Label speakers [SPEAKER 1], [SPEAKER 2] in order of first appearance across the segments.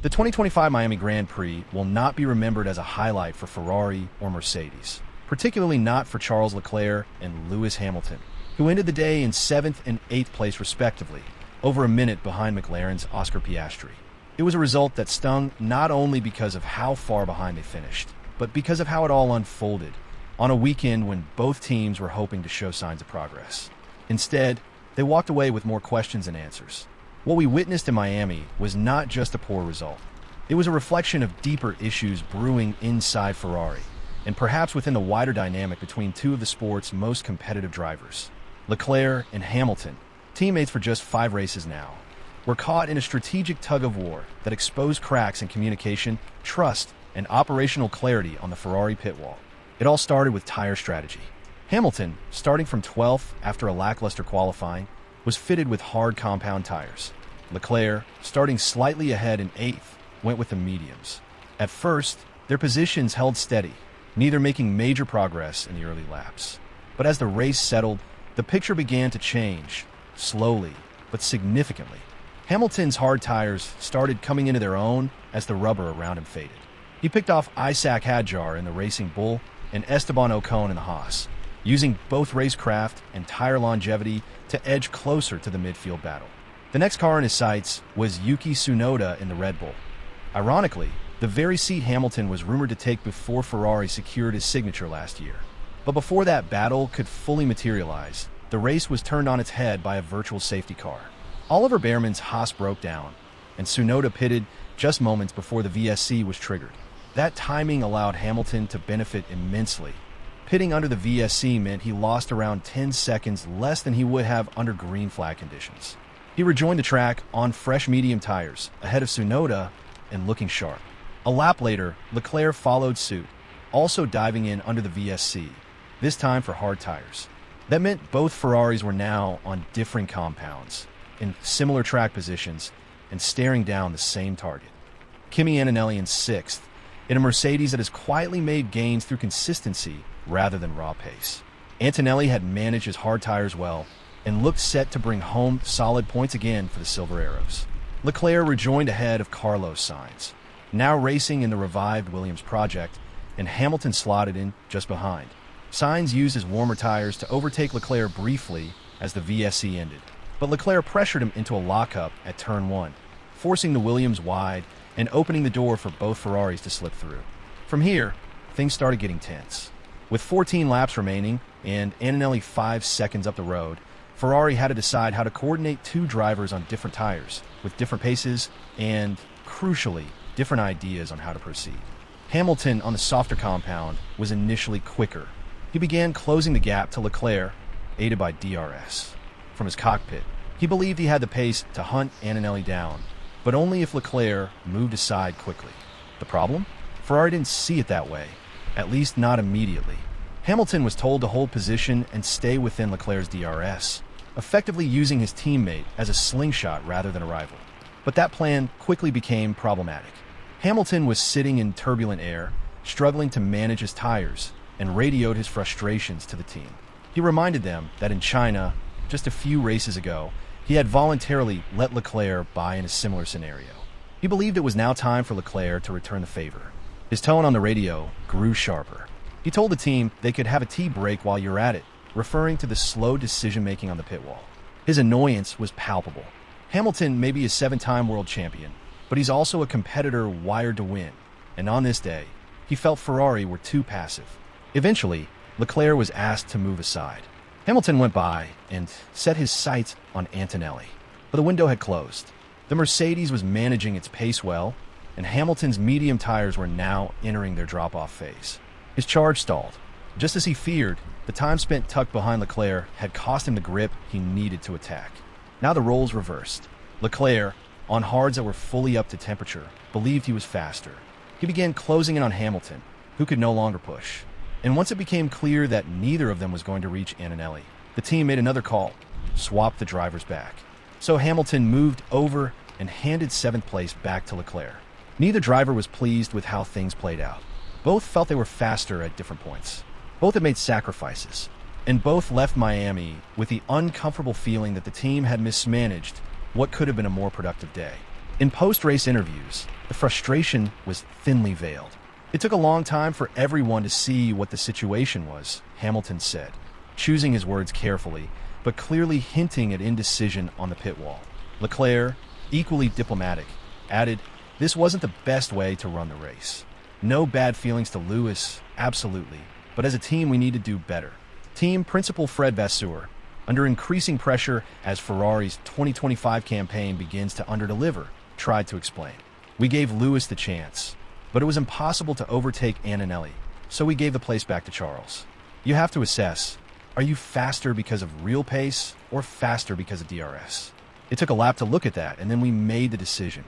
[SPEAKER 1] The 2025 Miami Grand Prix will not be remembered as a highlight for Ferrari or Mercedes, particularly not for Charles Leclerc and Lewis Hamilton, who ended the day in 7th and 8th place respectively, over a minute behind McLaren's Oscar Piastri. It was a result that stung not only because of how far behind they finished, but because of how it all unfolded on a weekend when both teams were hoping to show signs of progress. Instead, they walked away with more questions than answers. What we witnessed in Miami was not just a poor result. It was a reflection of deeper issues brewing inside Ferrari, and perhaps within the wider dynamic between two of the sport's most competitive drivers. Leclerc and Hamilton, teammates for just 5 races now, were caught in a strategic tug-of-war that exposed cracks in communication, trust, and operational clarity on the Ferrari pit wall. It all started with tire strategy. Hamilton, starting from 12th after a lackluster qualifying, was fitted with hard compound tires. Leclerc, starting slightly ahead in 8th, went with the mediums. At first, their positions held steady, neither making major progress in the early laps. But as the race settled, the picture began to change, slowly but significantly. Hamilton's hard tires started coming into their own as the rubber around him faded. He picked off Isaac Hadjar in the Racing Bull and Esteban Ocon in the Haas, using both racecraft and tire longevity to edge closer to the midfield battle. The next car in his sights was Yuki Tsunoda in the Red Bull. Ironically, the very seat Hamilton was rumored to take before Ferrari secured his signature last year. But before that battle could fully materialize, the race was turned on its head by a virtual safety car. Oliver Behrman's Haas broke down, and Tsunoda pitted just moments before the VSC was triggered. That timing allowed Hamilton to benefit immensely. Pitting under the VSC meant he lost around 10 seconds less than he would have under green flag conditions. He rejoined the track on fresh medium tires, ahead of Tsunoda and looking sharp. A lap later, Leclerc followed suit, also diving in under the VSC, this time for hard tires. That meant both Ferraris were now on different compounds, in similar track positions, and staring down the same target. Kimi Antonelli in 6th, in a Mercedes that has quietly made gains through consistency rather than raw pace. Antonelli had managed his hard tires well and looked set to bring home solid points again for the Silver Arrows. Leclerc rejoined ahead of Carlos Sainz, now racing in the revived Williams project, and Hamilton slotted in just behind. Sainz used his warmer tires to overtake Leclerc briefly as the VSC ended, but Leclerc pressured him into a lockup at turn 1, forcing the Williams wide and opening the door for both Ferraris to slip through. From here, things started getting tense. With 14 laps remaining and Antonelli 5 seconds up the road, Ferrari had to decide how to coordinate two drivers on different tires, with different paces and, crucially, different ideas on how to proceed. Hamilton, on the softer compound, was initially quicker. He began closing the gap to Leclerc, aided by DRS. From his cockpit, he believed he had the pace to hunt Antonelli down, but only if Leclerc moved aside quickly. The problem? Ferrari didn't see it that way, at least not immediately. Hamilton was told to hold position and stay within Leclerc's DRS, effectively using his teammate as a slingshot rather than a rival. But that plan quickly became problematic. Hamilton was sitting in turbulent air, struggling to manage his tires, and radioed his frustrations to the team. He reminded them that in China, just a few races ago, he had voluntarily let Leclerc by in a similar scenario. He believed it was now time for Leclerc to return the favor. His tone on the radio grew sharper. He told the team they could have a tea break while you're at it, referring to the slow decision-making on the pit wall. His annoyance was palpable. Hamilton may be a 7-time world champion, but he's also a competitor wired to win, and on this day, he felt Ferrari were too passive. Eventually, Leclerc was asked to move aside. Hamilton went by and set his sights on Antonelli, but the window had closed. The Mercedes was managing its pace well, and Hamilton's medium tires were now entering their drop-off phase. His charge stalled. Just as he feared, the time spent tucked behind Leclerc had cost him the grip he needed to attack. Now the roles reversed. Leclerc, on hards that were fully up to temperature, believed he was faster. He began closing in on Hamilton, who could no longer push. And once it became clear that neither of them was going to reach Antonelli, the team made another call, swapped the drivers back. So Hamilton moved over and handed 7th place back to Leclerc. Neither driver was pleased with how things played out. Both felt they were faster at different points. Both had made sacrifices, and both left Miami with the uncomfortable feeling that the team had mismanaged what could have been a more productive day. In post-race interviews, the frustration was thinly veiled. It took a long time for everyone to see what the situation was, Hamilton said, choosing his words carefully, but clearly hinting at indecision on the pit wall. Leclerc, equally diplomatic, added, "This wasn't the best way to run the race. No bad feelings to Lewis, absolutely, but as a team we need to do better." Team principal Fred Vasseur, under increasing pressure as Ferrari's 2025 campaign begins to underdeliver, tried to explain. "We gave Lewis the chance, but it was impossible to overtake Antonelli, so we gave the place back to Charles. You have to assess, are you faster because of real pace or faster because of DRS? It took a lap to look at that, and then we made the decision.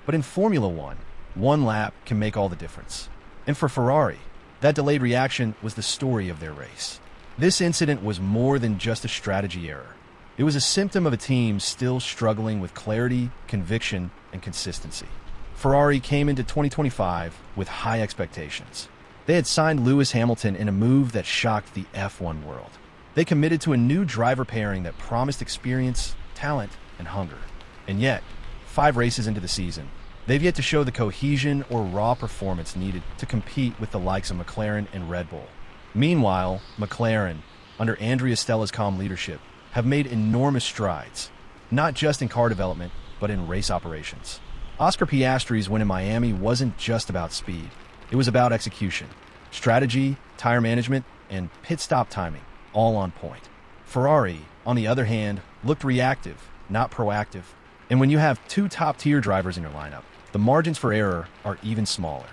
[SPEAKER 1] But in Formula One, one lap can make all the difference. And for Ferrari, that delayed reaction was the story of their race. This incident was more than just a strategy error. It was a symptom of a team still struggling with clarity, conviction, and consistency. Ferrari came into 2025 with high expectations. They had signed Lewis Hamilton in a move that shocked the F1 world. They committed to a new driver pairing that promised experience, talent, and hunger. And yet, 5 races into the season, they've yet to show the cohesion or raw performance needed to compete with the likes of McLaren and Red Bull. Meanwhile, McLaren, under Andrea Stella's calm leadership, have made enormous strides, not just in car development, but in race operations. Oscar Piastri's win in Miami wasn't just about speed. It was about execution, strategy, tire management, and pit stop timing, all on point. Ferrari, on the other hand, looked reactive, not proactive. And when you have 2 top-tier drivers in your lineup, the margins for error are even smaller.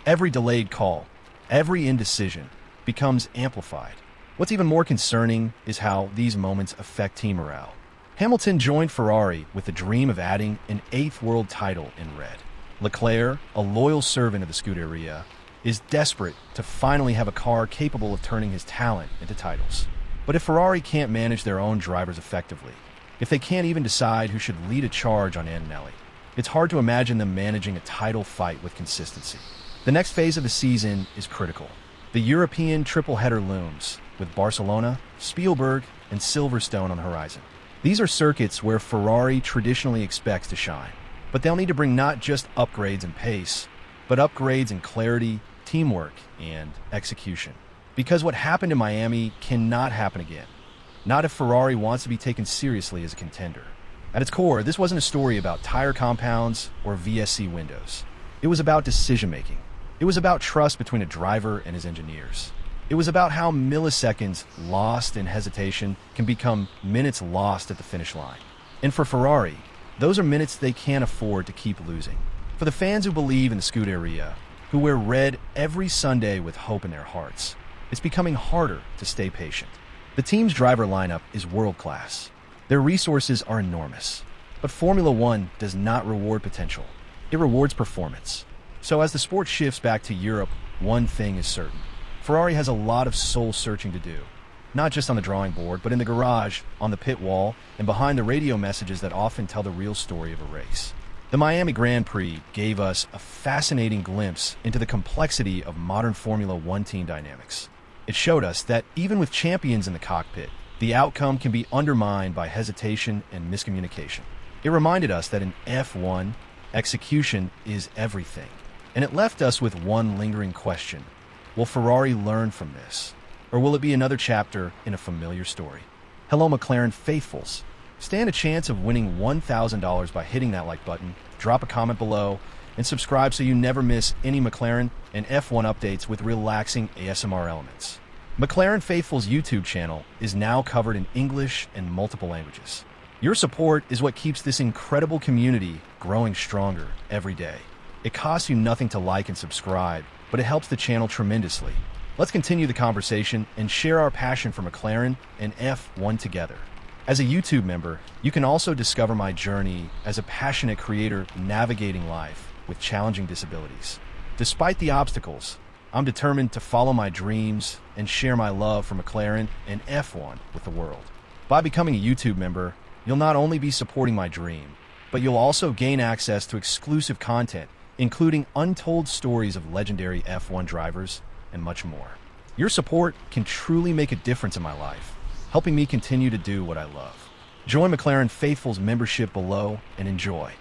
[SPEAKER 1] Every delayed call, every indecision, becomes amplified. What's even more concerning is how these moments affect team morale. Hamilton joined Ferrari with the dream of adding an 8th world title in red. Leclerc, a loyal servant of the Scuderia, is desperate to finally have a car capable of turning his talent into titles. But if Ferrari can't manage their own drivers effectively, if they can't even decide who should lead a charge on Antonelli, it's hard to imagine them managing a title fight with consistency. The next phase of the season is critical. The European triple-header looms, with Barcelona, Spielberg, and Silverstone on the horizon. These are circuits where Ferrari traditionally expects to shine, but they'll need to bring not just upgrades in pace, but upgrades in clarity, teamwork, and execution. Because what happened in Miami cannot happen again. Not if Ferrari wants to be taken seriously as a contender. At its core, this wasn't a story about tire compounds or VSC windows. It was about decision-making. It was about trust between a driver and his engineers. It was about how milliseconds lost in hesitation can become minutes lost at the finish line. And for Ferrari, those are minutes they can't afford to keep losing. For the fans who believe in the Scuderia, who wear red every Sunday with hope in their hearts, it's becoming harder to stay patient. The team's driver lineup is world-class. Their resources are enormous. But Formula One does not reward potential. It rewards performance. So as the sport shifts back to Europe, one thing is certain. Ferrari has a lot of soul-searching to do. Not just on the drawing board, but in the garage, on the pit wall, and behind the radio messages that often tell the real story of a race. The Miami Grand Prix gave us a fascinating glimpse into the complexity of modern Formula One team dynamics. It showed us that even with champions in the cockpit, the outcome can be undermined by hesitation and miscommunication. It reminded us that in F1, execution is everything. And it left us with one lingering question. Will Ferrari learn from this? Or will it be another chapter in a familiar story? Hello, McLaren faithfuls. Stand a chance of winning $1,000 by hitting that like button, drop a comment below, and subscribe so you never miss any McLaren and F1 updates with relaxing ASMR elements. McLaren Faithful's YouTube channel is now covered in English and multiple languages. Your support is what keeps this incredible community growing stronger every day. It costs you nothing to like and subscribe, but it helps the channel tremendously. Let's continue the conversation and share our passion for McLaren and F1 together. As a YouTube member, you can also discover my journey as a passionate creator navigating life with challenging disabilities. Despite the obstacles, I'm determined to follow my dreams and share my love for McLaren and F1 with the world. By becoming a YouTube member, you'll not only be supporting my dream, but you'll also gain access to exclusive content, including untold stories of legendary F1 drivers and much more. Your support can truly make a difference in my life, helping me continue to do what I love. Join McLaren Faithful's membership below and enjoy.